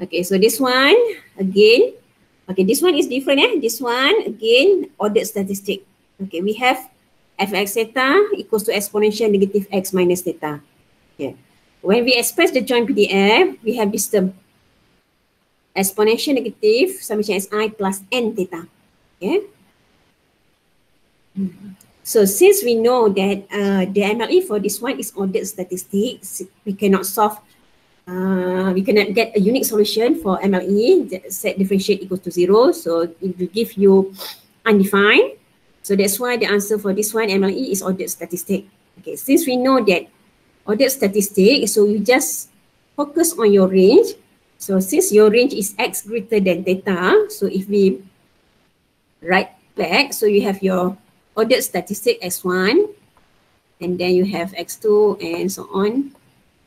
Okay, so this one again. Okay, this one is different. This one again ordered statistic. Okay, we have fx theta equals to exponential negative x minus theta. Okay, when we express the joint PDF, we have this term exponential negative summation si plus n theta. Okay. So since we know that the MLE for this one is ordered statistics, we cannot solve. We cannot get a unique solution for MLE. Set differentiate equals to 0, so it will give you undefined. So that's why the answer for this one MLE is ordered statistic. Okay, since we know that ordered statistic, so you just focus on your range. So since your range is x greater than theta, so if we write back, so you have your ordered statistic x1, and then you have x2 and so on,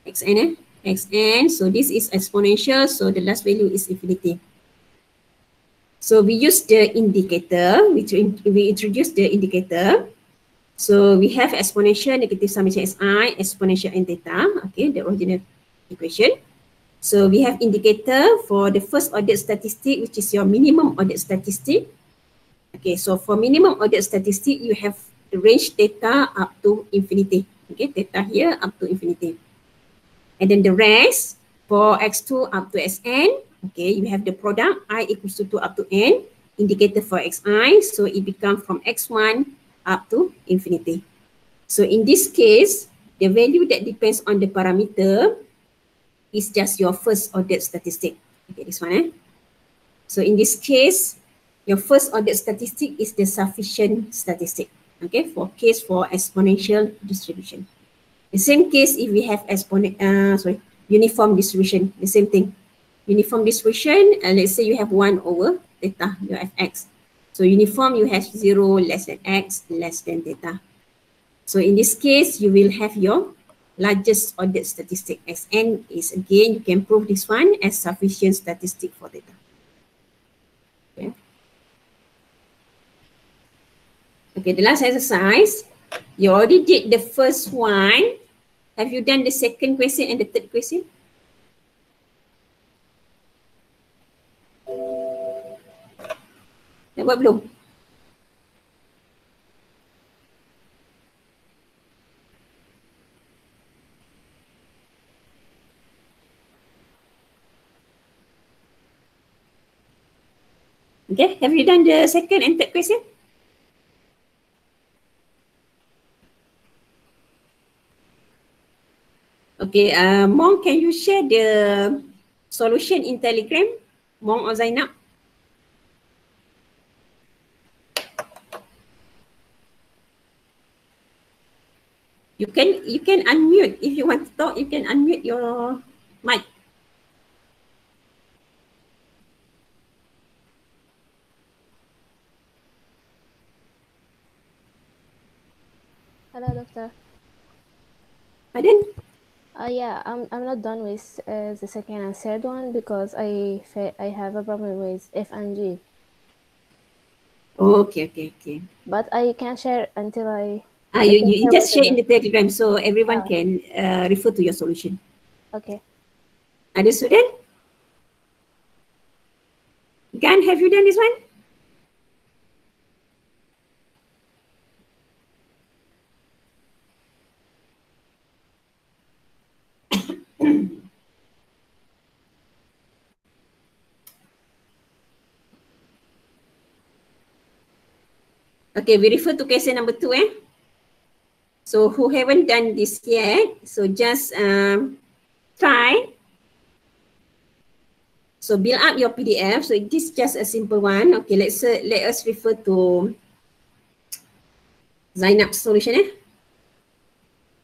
xn. Xn, so this is exponential, so the last value is infinity. So we use the indicator, we introduce the indicator. So we have exponential negative summation si, exponential n theta, okay, the original equation. So we have indicator for the first ordered statistic, which is your minimum ordered statistic. Okay, so for minimum ordered statistic, you have the range theta up to infinity. Okay, theta here up to infinity. And then the rest for x2 up to Sn, okay, you have the product I equals to 2 up to n, indicator for xi, so it becomes from x1 up to infinity. So in this case, the value that depends on the parameter is just your first ordered statistic. Okay, this one. So in this case, your first ordered statistic is the sufficient statistic. Okay, for case for exponential distribution. The same case if we have uniform distribution, the same thing. Uniform distribution, let's say you have 1 over theta, your fx. So uniform, you have 0 less than x less than theta. So in this case, you will have your largest ordered statistic. Sn is again, you can prove this one as sufficient statistic for theta. Okay. Okay, the last exercise, you already did the first one. Have you done the second question and the third question? Dah buat belum? Okay, have you done the second and third question? Okay, Mong, can you share the solution in Telegram? Mong or Zainab? You can unmute if you want to talk. You can unmute your mic. Hello, doctor. Pardon? Yeah, I'm not done with the second and third one because I have a problem with F and G. Oh, okay. But I can share until I. You just share in the Telegram so everyone Oh. can refer to your solution. Okay. Ada student? Gan, have you done this one? Okay, we refer to question number 2. So who haven't done this yet, so just try. So build up your PDF. So this is just a simple one. Okay, let us refer to Zainab's solution.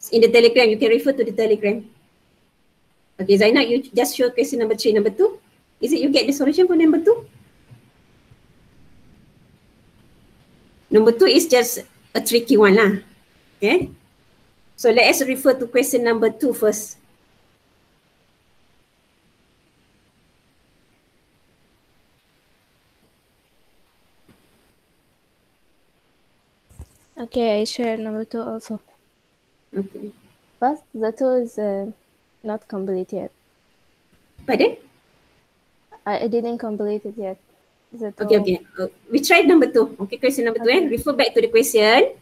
In the Telegram, you can refer to the Telegram. Okay, Zainab, you just show question number 3, number 2. Is it you get the solution for number 2? Number 2 is just a tricky one lah. Okay. So let us refer to question number 2 first. Okay, I share number 2 also. Okay. But the 2 is not complete yet. Pardon? I didn't complete it yet. Is it Okay, all? okay. We tried number 2. Okay, question number 2. Okay. Refer back to the question.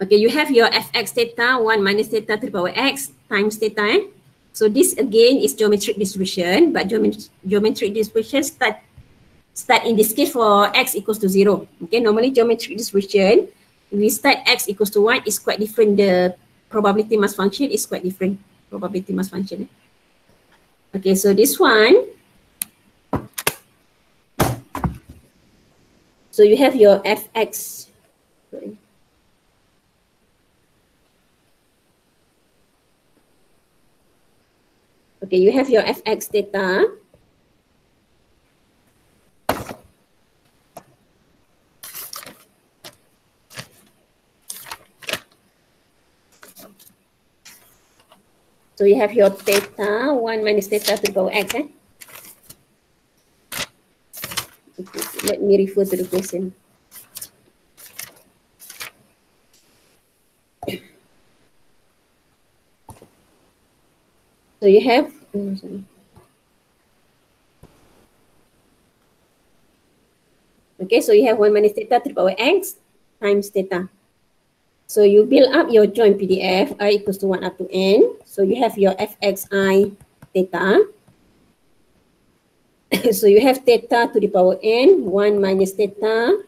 Okay, you have your fx theta 1 minus theta to the power x times theta. So this again is geometric distribution, but geometric distribution start in this case for x equals to 0. Okay, normally geometric distribution, we start x equals to 1 is quite different. The probability mass function is quite different. Probability mass function. Okay, so this one, so you have your fx. Sorry. Okay, you have your fx theta. So you have your theta 1 minus theta to the power x. Okay, let me refer to the question. So you have, okay, so you have 1 minus theta to the power x times theta. So you build up your joint PDF, I equals to 1 up to n. So you have your fxi theta. So you have theta to the power n, 1 minus theta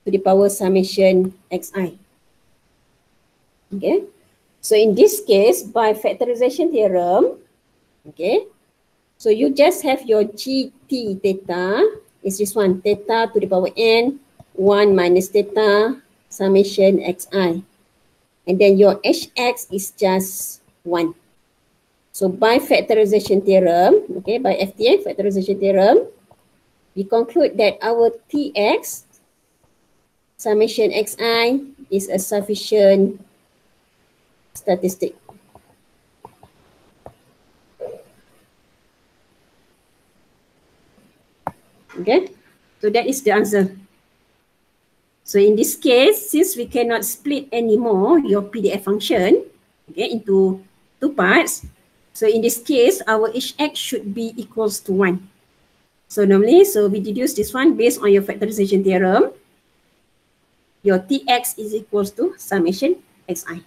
to the power summation xi. Okay. So in this case, by factorization theorem, okay, so you just have your gt theta is this one, theta to the power n, 1 minus theta summation xi. And then your hx is just 1. So by factorization theorem, okay, by FTA, factorization theorem, we conclude that our tx summation xi is a sufficient statistic. Okay, so that is the answer. So in this case, since we cannot split anymore your PDF function, okay, into 2 parts, so in this case, our hx should be equals to 1. So normally, so we deduce this one based on your factorization theorem. Your tx is equals to summation xi.